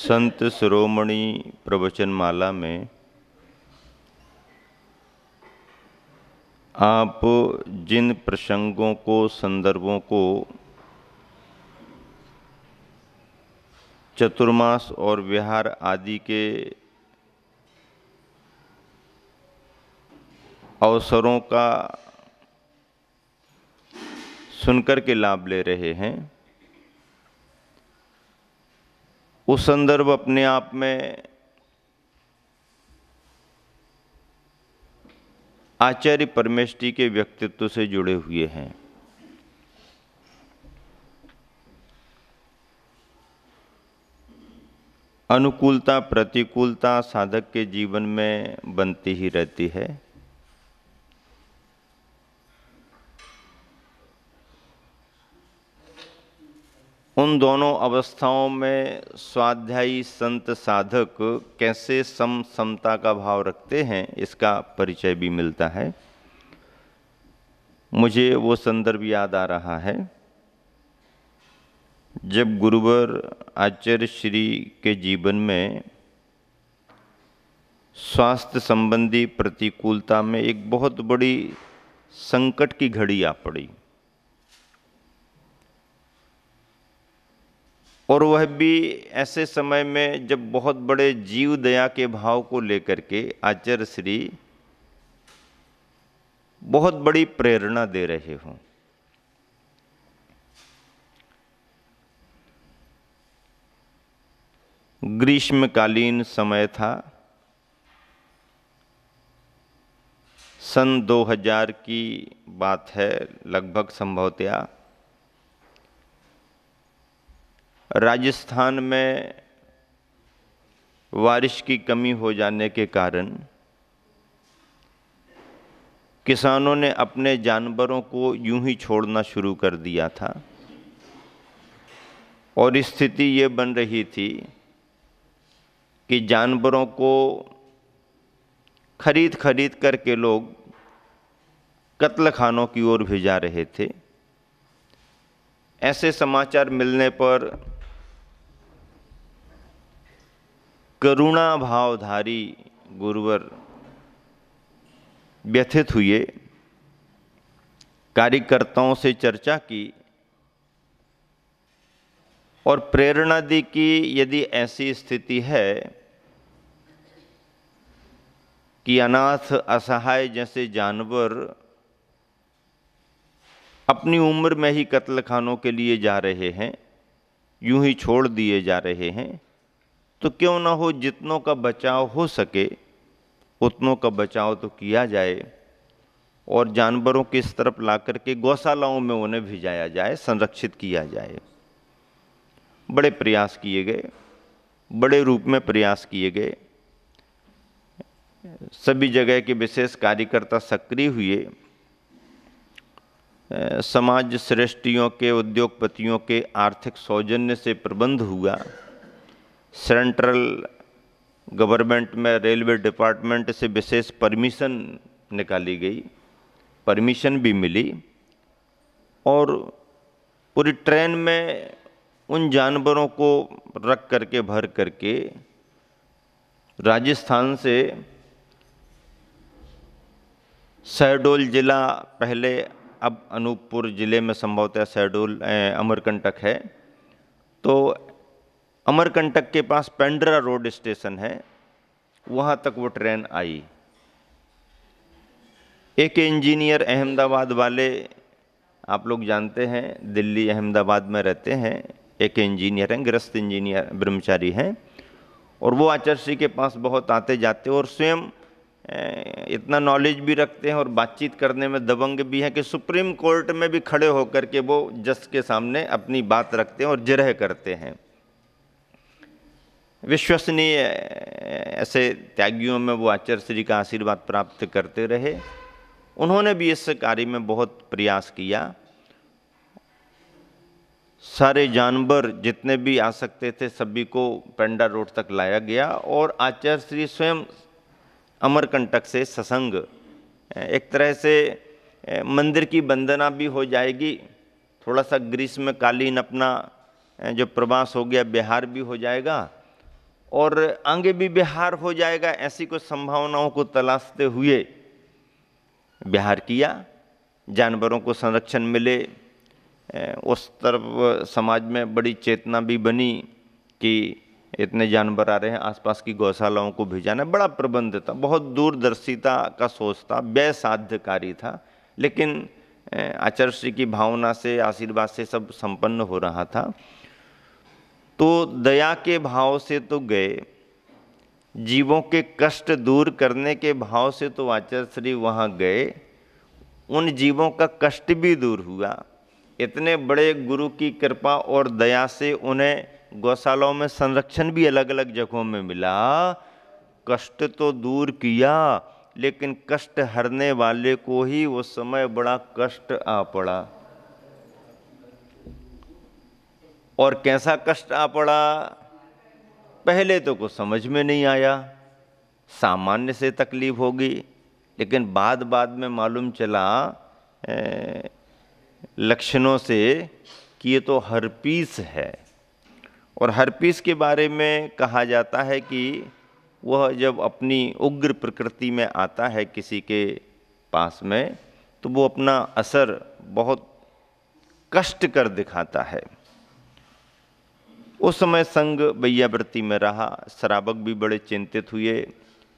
संत शिरोमणि प्रवचनमाला में आप जिन प्रसंगों को, संदर्भों को चतुर्मास और विहार आदि के अवसरों का सुनकर के लाभ ले रहे हैं, वो संदर्भ अपने आप में आचार्य परमेष्ठी के व्यक्तित्व से जुड़े हुए हैं। अनुकूलता प्रतिकूलता साधक के जीवन में बनती ही रहती है। उन दोनों अवस्थाओं में स्वाध्यायी संत साधक कैसे समता का भाव रखते हैं, इसका परिचय भी मिलता है। मुझे वो संदर्भ याद आ रहा है जब गुरुवर आचार्य श्री के जीवन में स्वास्थ्य संबंधी प्रतिकूलता में एक बहुत बड़ी संकट की घड़ी आ पड़ी, और वह भी ऐसे समय में जब बहुत बड़े जीव दया के भाव को लेकर के आचार्य श्री बहुत बड़ी प्रेरणा दे रहे हों। ग्रीष्मकालीन समय था, सन 2000 की बात है लगभग संभवतया। राजस्थान में बारिश की कमी हो जाने के कारण किसानों ने अपने जानवरों को यूं ही छोड़ना शुरू कर दिया था, और स्थिति ये बन रही थी कि जानवरों को खरीद खरीद करके लोग कत्ल खानों की ओर भेजा रहे थे। ऐसे समाचार मिलने पर करुणा भावधारी गुरुवर व्यथित हुए, कार्यकर्ताओं से चर्चा की और प्रेरणा दी कि यदि ऐसी स्थिति है कि अनाथ असहाय जैसे जानवर अपनी उम्र में ही कत्ल खानों के लिए जा रहे हैं, यूं ही छोड़ दिए जा रहे हैं, तो क्यों ना हो जितनों का बचाव हो सके उतनों का बचाव तो किया जाए, और जानवरों की इस तरफ ला करके गौशालाओं में उन्हें भिजाया जाए, संरक्षित किया जाए। बड़े प्रयास किए गए, बड़े रूप में प्रयास किए गए। सभी जगह के विशेष कार्यकर्ता सक्रिय हुए। समाज श्रेष्ठियों के, उद्योगपतियों के आर्थिक सौजन्य से प्रबंध हुआ। सेंट्रल गवर्नमेंट में रेलवे डिपार्टमेंट से विशेष परमिशन निकाली गई, परमिशन भी मिली, और पूरी ट्रेन में उन जानवरों को रख करके, भर करके राजस्थान से शहडोल जिला, पहले अब अनूपपुर जिले में संभवतः शहडोल अमरकंटक है, तो अमरकंटक के पास पेंड्रा रोड स्टेशन है, वहाँ तक वो ट्रेन आई। एक इंजीनियर अहमदाबाद वाले, आप लोग जानते हैं दिल्ली अहमदाबाद में रहते हैं, एक इंजीनियर हैं, गृहस्थ इंजीनियर ब्रह्मचारी हैं, और वो आचार्य श्री के पास बहुत आते जाते, और स्वयं इतना नॉलेज भी रखते हैं और बातचीत करने में दबंग भी हैं कि सुप्रीम कोर्ट में भी खड़े होकर के वो जज के सामने अपनी बात रखते हैं और जिरह करते हैं। विश्वसनीय ऐसे त्यागियों में वो आचार्य श्री का आशीर्वाद प्राप्त करते रहे। उन्होंने भी इस कार्य में बहुत प्रयास किया। सारे जानवर जितने भी आ सकते थे सभी को पेंड्रा रोड तक लाया गया, और आचार्य श्री स्वयं अमरकंटक से सत्संग, एक तरह से मंदिर की वंदना भी हो जाएगी, थोड़ा सा ग्रीष्मकालीन अपना जो प्रवास हो गया बिहार भी हो जाएगा, और आगे भी विहार हो जाएगा, ऐसी कुछ संभावनाओं को तलाशते हुए विहार किया। जानवरों को संरक्षण मिले, उस तरफ समाज में बड़ी चेतना भी बनी कि इतने जानवर आ रहे हैं, आसपास की गौशालाओं को भिजाना। बड़ा प्रबंध था, बहुत दूरदर्शिता का सोच था, व्यय साध्यकारी था, लेकिन आचार्य श्री की भावना से, आशीर्वाद से सब संपन्न हो रहा था। तो दया के भाव से तो गए, जीवों के कष्ट दूर करने के भाव से तो आचार्य श्री वहाँ गए, उन जीवों का कष्ट भी दूर हुआ। इतने बड़े गुरु की कृपा और दया से उन्हें गौशालाओं में संरक्षण भी अलग अलग जगहों में मिला। कष्ट तो दूर किया, लेकिन कष्ट हरने वाले को ही उस समय बड़ा कष्ट आ पड़ा। और कैसा कष्ट आ पड़ा, पहले तो कुछ समझ में नहीं आया, सामान्य से तकलीफ होगी, लेकिन बाद में मालूम चला लक्षणों से कि ये तो हर्पीस है। और हर्पीस के बारे में कहा जाता है कि वह जब अपनी उग्र प्रकृति में आता है किसी के पास में, तो वो अपना असर बहुत कष्ट कर दिखाता है। उस समय संग बैयावृत्ति में रहा, श्रावक भी बड़े चिंतित हुए,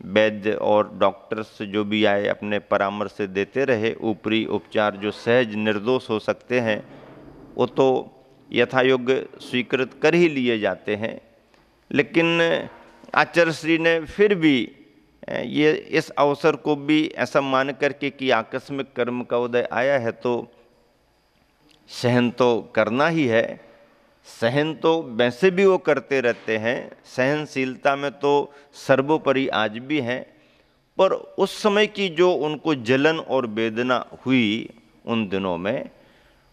वैद्य और डॉक्टर्स जो भी आए अपने परामर्श देते रहे। ऊपरी उपचार जो सहज निर्दोष हो सकते हैं वो तो यथायोग्य स्वीकृत कर ही लिए जाते हैं, लेकिन आचार्य श्री ने फिर भी ये इस अवसर को भी ऐसा मान करके कि आकस्मिक कर्म का उदय आया है तो सहन तो करना ही है। सहन तो वैसे भी वो करते रहते हैं, सहनशीलता में तो सर्वोपरि आज भी हैं, पर उस समय की जो उनको जलन और वेदना हुई उन दिनों में,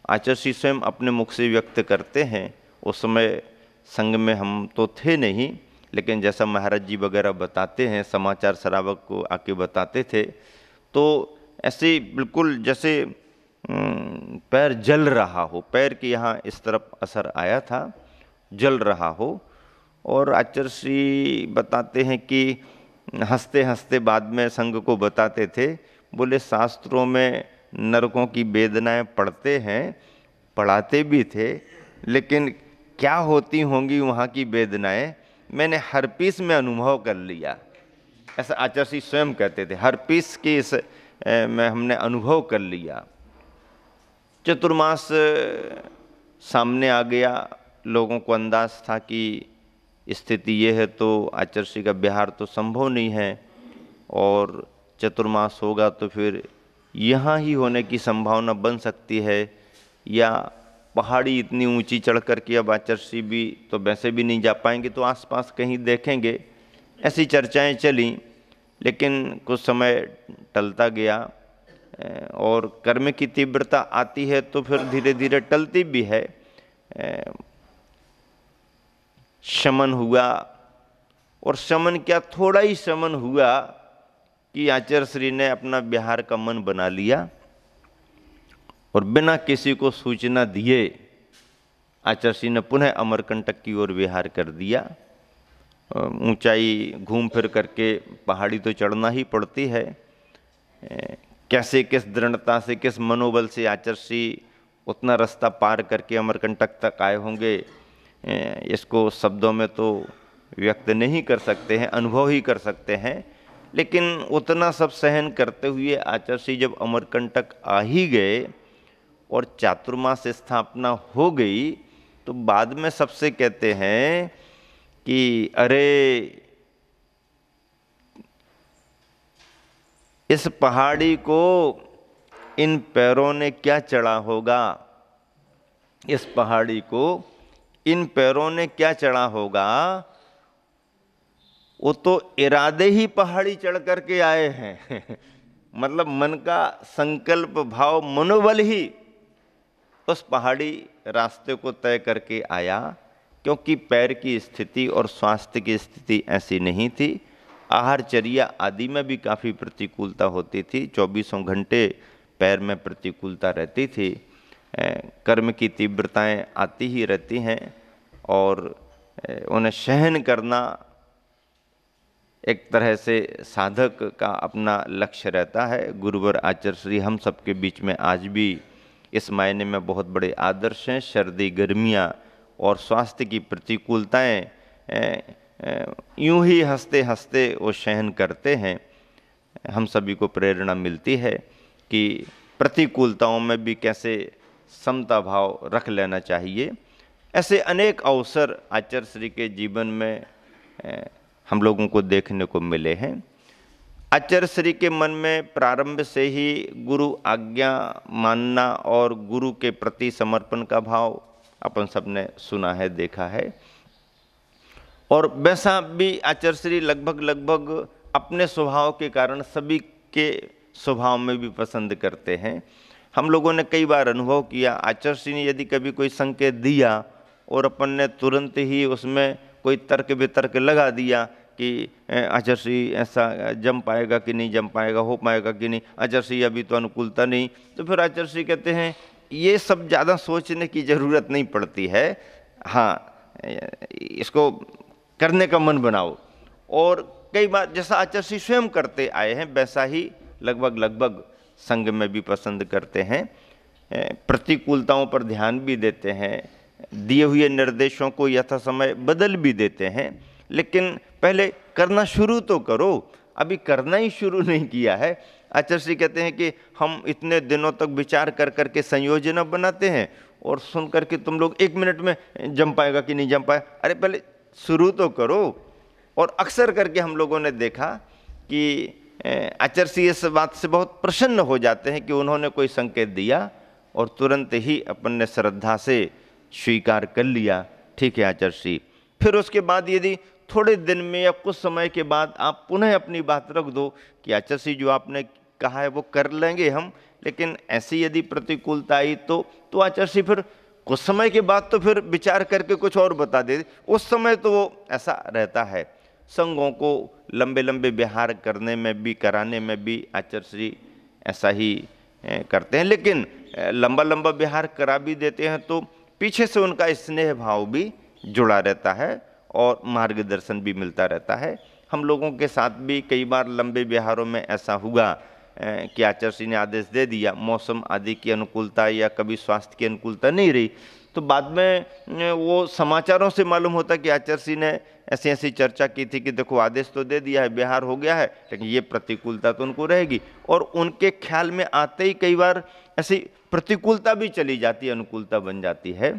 आचार्य श्री स्वयं अपने मुख से व्यक्त करते हैं। उस समय संग में हम तो थे नहीं, लेकिन जैसा महाराज जी वगैरह बताते हैं, समाचार श्रावक को आके बताते थे, तो ऐसे बिल्कुल जैसे पैर जल रहा हो, पैर के यहाँ इस तरफ असर आया था, जल रहा हो। और आचार्य श्री बताते हैं कि हंसते हंसते बाद में संघ को बताते थे, बोले शास्त्रों में नरकों की वेदनाएं पढ़ते हैं, पढ़ाते भी थे, लेकिन क्या होती होंगी वहाँ की वेदनाएं मैंने हर्पीस में अनुभव कर लिया। ऐसा आचार्य श्री स्वयं कहते थे, हर्पीस की इस में हमने अनुभव कर लिया। चतुर्मास सामने आ गया, लोगों को अंदाज था कि स्थिति ये है तो आचार्य श्री का विहार तो संभव नहीं है, और चतुर्मास होगा तो फिर यहाँ ही होने की संभावना बन सकती है, या पहाड़ी इतनी ऊंची चढ़ कर के अब आचार्य श्री भी तो वैसे भी नहीं जा पाएंगे, तो आसपास कहीं देखेंगे। ऐसी चर्चाएं चली, लेकिन कुछ समय टलता गया और कर्म की तीव्रता आती है तो फिर धीरे धीरे टलती भी है। शमन हुआ, और शमन क्या, थोड़ा ही शमन हुआ कि आचार्य श्री ने अपना विहार का मन बना लिया, और बिना किसी को सूचना दिए आचार्य श्री ने पुनः अमरकंटक की ओर विहार कर दिया। ऊंचाई घूम फिर करके पहाड़ी तो चढ़ना ही पड़ती है, कैसे किस दृढ़ता से, किस मनोबल से आचार्य श्री उतना रास्ता पार करके अमरकंटक तक आए होंगे, इसको शब्दों में तो व्यक्त नहीं कर सकते हैं, अनुभव ही कर सकते हैं। लेकिन उतना सब सहन करते हुए आचार्य श्री जब अमरकंटक आ ही गए और चातुर्मास स्थापना हो गई, तो बाद में सबसे कहते हैं कि अरे इस पहाड़ी को इन पैरों ने क्या चढ़ा होगा, इस पहाड़ी को इन पैरों ने क्या चढ़ा होगा, वो तो इरादे ही पहाड़ी चढ़ करके आए हैं मतलब मन का संकल्प भाव, मनोबल ही उस पहाड़ी रास्ते को तय करके आया, क्योंकि पैर की स्थिति और स्वास्थ्य की स्थिति ऐसी नहीं थी। आहारचर्या आदि में भी काफ़ी प्रतिकूलता होती थी, 24 घंटे पैर में प्रतिकूलता रहती थी, कर्म की तीव्रताएं आती ही रहती हैं, और उन्हें सहन करना एक तरह से साधक का अपना लक्ष्य रहता है। गुरुवर आचार्य श्री हम सबके बीच में आज भी इस मायने में बहुत बड़े आदर्श हैं। सर्दी गर्मियाँ और स्वास्थ्य की प्रतिकूलताएं यूं ही हंसते हंसते वो सहन करते हैं। हम सभी को प्रेरणा मिलती है कि प्रतिकूलताओं में भी कैसे समता भाव रख लेना चाहिए। ऐसे अनेक अवसर आचार्य श्री के जीवन में हम लोगों को देखने को मिले हैं। आचार्य श्री के मन में प्रारंभ से ही गुरु आज्ञा मानना और गुरु के प्रति समर्पण का भाव अपन सबने सुना है, देखा है। और वैसा भी आचार्य श्री लगभग अपने स्वभाव के कारण सभी के स्वभाव में भी पसंद करते हैं। हम लोगों ने कई बार अनुभव किया, आचार्य श्री ने यदि कभी कोई संकेत दिया और अपन ने तुरंत ही उसमें कोई तर्क वितर्क लगा दिया कि आचार्य श्री ऐसा जम पाएगा कि नहीं जम पाएगा, हो पाएगा कि नहीं, आचार्य श्री अभी तो अनुकूलता नहीं, तो फिर आचार्य श्री कहते हैं ये सब ज़्यादा सोचने की ज़रूरत नहीं पड़ती है, हाँ इसको करने का मन बनाओ। और कई बार जैसा आचार्य श्री स्वयं करते आए हैं वैसा ही लगभग संघ में भी पसंद करते हैं। प्रतिकूलताओं पर ध्यान भी देते हैं, दिए हुए निर्देशों को यथा समय बदल भी देते हैं, लेकिन पहले करना शुरू तो करो। अभी करना ही शुरू नहीं किया है। आचार्य श्री कहते हैं कि हम इतने दिनों तक विचार कर करके संयोजन बनाते हैं और सुन करके तुम लोग 1 मिनट में जम पाएगा कि नहीं जम पाएगा, अरे पहले शुरू तो करो। और अक्सर करके हम लोगों ने देखा कि आचार्य श्री इस बात से बहुत प्रसन्न हो जाते हैं कि उन्होंने कोई संकेत दिया और तुरंत ही अपन ने श्रद्धा से स्वीकार कर लिया, ठीक है आचार्य श्री। फिर उसके बाद यदि थोड़े दिन में या कुछ समय के बाद आप पुनः अपनी बात रख दो कि आचार्य श्री जो आपने कहा है वो कर लेंगे हम, लेकिन ऐसी यदि प्रतिकूलता आई तो आचार्य श्री फिर कुछ समय के बाद तो फिर विचार करके कुछ और बता दे। उस समय तो वो ऐसा रहता है। संघों को लंबे लंबे विहार करने में भी, कराने में भी आचार्य श्री ऐसा ही करते हैं, लेकिन लंबा लंबा विहार करा भी देते हैं तो पीछे से उनका स्नेह भाव भी जुड़ा रहता है और मार्गदर्शन भी मिलता रहता है। हम लोगों के साथ भी कई बार लंबे विहारों में ऐसा हुआ कि आचार्य श्री ने आदेश दे दिया, मौसम आदि की अनुकूलता या कभी स्वास्थ्य की अनुकूलता नहीं रही, तो बाद में वो समाचारों से मालूम होता कि आचार्य श्री ने ऐसी ऐसी चर्चा की थी कि देखो आदेश तो दे दिया है, विहार हो गया है, लेकिन ये प्रतिकूलता तो उनको रहेगी। और उनके ख्याल में आते ही कई बार ऐसी प्रतिकूलता भी चली जाती है, अनुकूलता बन जाती है।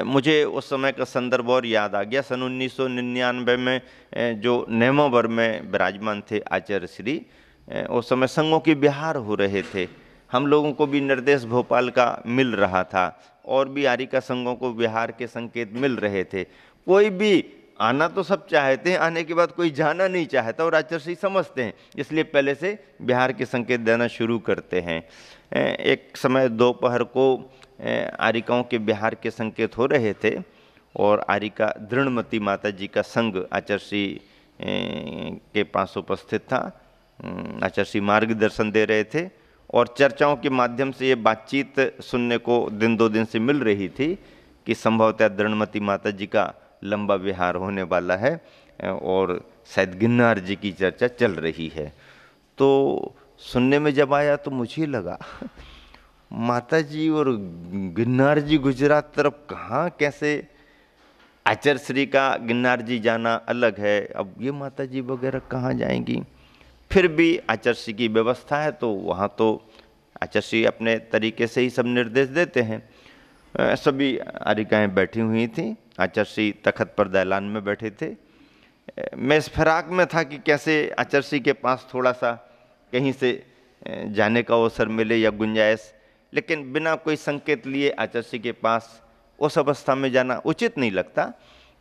मुझे उस समय का संदर्भ और याद आ गया। सन 1999 में जो नेमावर में विराजमान थे आचार्य श्री, उस समय संघों के विहार हो रहे थे। हम लोगों को भी निर्देश भोपाल का मिल रहा था और भी आरिका संघों को विहार के संकेत मिल रहे थे। कोई भी आना तो सब चाहते हैं, आने के बाद कोई जाना नहीं चाहता और आचार्य श्री समझते हैं, इसलिए पहले से बिहार के संकेत देना शुरू करते हैं। एक समय दोपहर को आरिकाओं के बिहार के संकेत हो रहे थे और आरिका दृढ़मती माता जी का संघ आचार्य श्री के पास उपस्थित था। आचार्य श्री मार्गदर्शन दे रहे थे और चर्चाओं के माध्यम से ये बातचीत सुनने को दिन 2 दिन से मिल रही थी कि संभवतः दृढ़मती माता जी का लंबा विहार होने वाला है और शायद गिन्नार जी की चर्चा चल रही है। तो सुनने में जब आया तो मुझे लगा माता जी और गिन्नार जी गुजरात तरफ कहाँ कैसे, आचार्य श्री का गिन्नार जी जाना अलग है, अब ये माता जी वगैरह कहाँ जाएंगी। फिर भी आचार्य श्री की व्यवस्था है तो वहाँ तो आचार्य श्री अपने तरीके से ही सब निर्देश देते हैं। सभी आरिकाएँ बैठी हुई थीं, आचार्य श्री तखत पर दैलान में बैठे थे। मैं इस फिराक में था कि कैसे आचार्य श्री के पास थोड़ा सा कहीं से जाने का अवसर मिले या गुंजाइश, लेकिन बिना कोई संकेत लिए आचार्य श्री के पास उस अवस्था में जाना उचित नहीं लगता।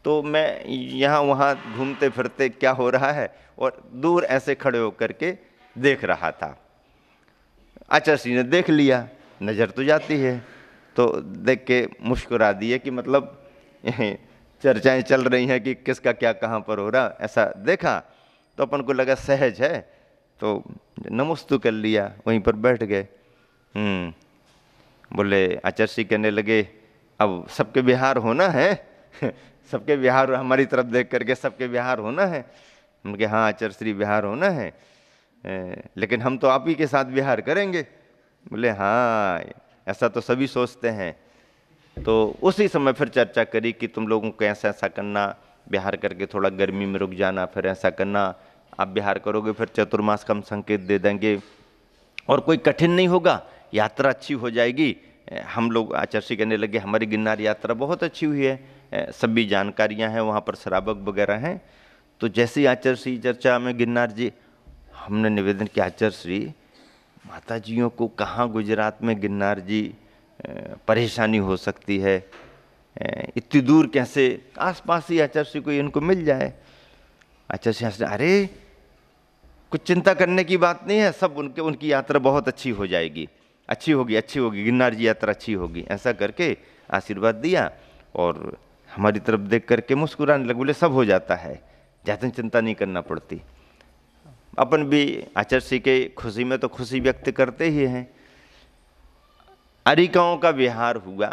तो मैं यहाँ वहाँ घूमते फिरते क्या हो रहा है और दूर ऐसे खड़े होकर के देख रहा था। आचार्य श्री ने देख लिया, नज़र तो जाती है, तो देख के मुस्कुरा दिए कि मतलब चर्चाएं चल रही हैं कि किसका क्या कहाँ पर हो रहा, ऐसा देखा तो अपन को लगा सहज है तो नमस्तु कर लिया, वहीं पर बैठ गए। बोले आचार्य श्री कहने लगे अब सबके बिहार होना है सबके बिहार हमारी तरफ देख करके सबके बिहार होना है। उनके हाँ आचरश्री विहार होना है, लेकिन हम तो आप ही के साथ विहार करेंगे। बोले हाँ, ऐसा तो सभी सोचते हैं। तो उसी समय फिर चर्चा करी कि तुम लोगों को ऐसा ऐसा करना, विहार करके थोड़ा गर्मी में रुक जाना, फिर ऐसा करना, आप विहार करोगे फिर चतुर्मास का हम संकेत दे देंगे और कोई कठिन नहीं होगा, यात्रा अच्छी हो जाएगी। हम लोग आचर्षी कहने लगे हमारी गिरनार यात्रा बहुत अच्छी हुई है, सभी जानकारियां हैं, वहाँ पर श्रावक वगैरह हैं। तो जैसे ही आचर्षी चर्चा में गिरनार जी, हमने निवेदन किया आचर्षी माता जियों को कहाँ गुजरात में गिरनार जी परेशानी हो सकती है, इतनी दूर कैसे, आसपास ही आचर्षी को इनको मिल जाए। आचर्षी हंस रहे, अरे कुछ चिंता करने की बात नहीं है, सब उनकी यात्रा बहुत अच्छी हो जाएगी, अच्छी होगी, गिरनार जी यात्रा अच्छी होगी, ऐसा करके आशीर्वाद दिया और हमारी तरफ देख करके मुस्कुराने लगे, बोले सब हो जाता है, ज़्यादा चिंता नहीं करना पड़ती। अपन भी आचर्षी के खुशी में तो खुशी व्यक्त करते ही हैं। अरिकाओं का विहार हुआ,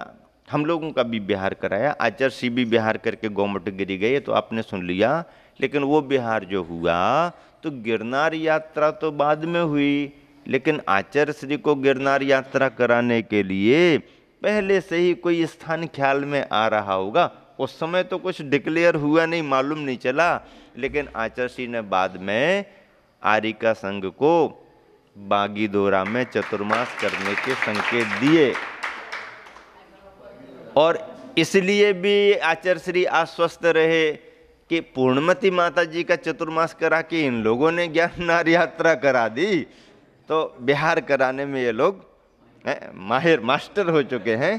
हम लोगों का भी विहार कराया, आचर्षी भी विहार करके गोमट गिरी गए तो आपने सुन लिया। लेकिन वो विहार जो हुआ तो गिरनार यात्रा तो बाद में हुई, लेकिन आचर्षी को गिरनार यात्रा कराने के लिए पहले से ही कोई स्थान ख्याल में आ रहा होगा। उस समय तो कुछ डिक्लेयर हुआ नहीं, मालूम नहीं चला, लेकिन आचर्षी ने बाद में आरिका संघ को बागीदोरा में चतुर्मास करने के संकेत दिए और इसलिए भी आचर्षी आश्वस्त रहे कि पूर्णमती माता जी का चतुर्मास करा के इन लोगों ने गिरनार यात्रा करा दी, तो बिहार कराने में ये लोग माहिर मास्टर हो चुके हैं,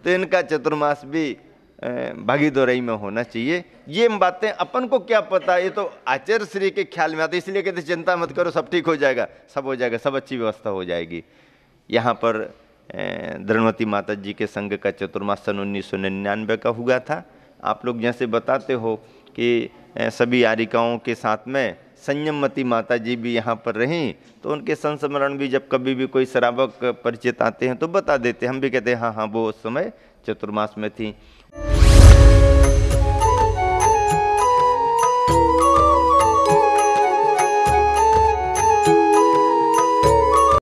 तो इनका चतुर्मास भी भागीदोरई में होना चाहिए। ये बातें अपन को क्या पता, ये तो आचर्षी के ख्याल में आते, इसलिए कहते चिंता मत करो, सब ठीक हो जाएगा, सब हो जाएगा, सब अच्छी व्यवस्था हो जाएगी। यहाँ पर द्रौपदी माता जी के संघ का चतुर्मास सन 1999 का हुआ था। आप लोग जैसे बताते हो कि सभी आरिकाओं के साथ में संयमवती माता जी भी यहाँ पर रहीं, तो उनके संस्मरण भी जब कभी भी कोई श्रावक परिचित आते हैं तो बता देते, हम भी कहते हैं हाँ हाँ वो उस समय चतुर्मास में थी।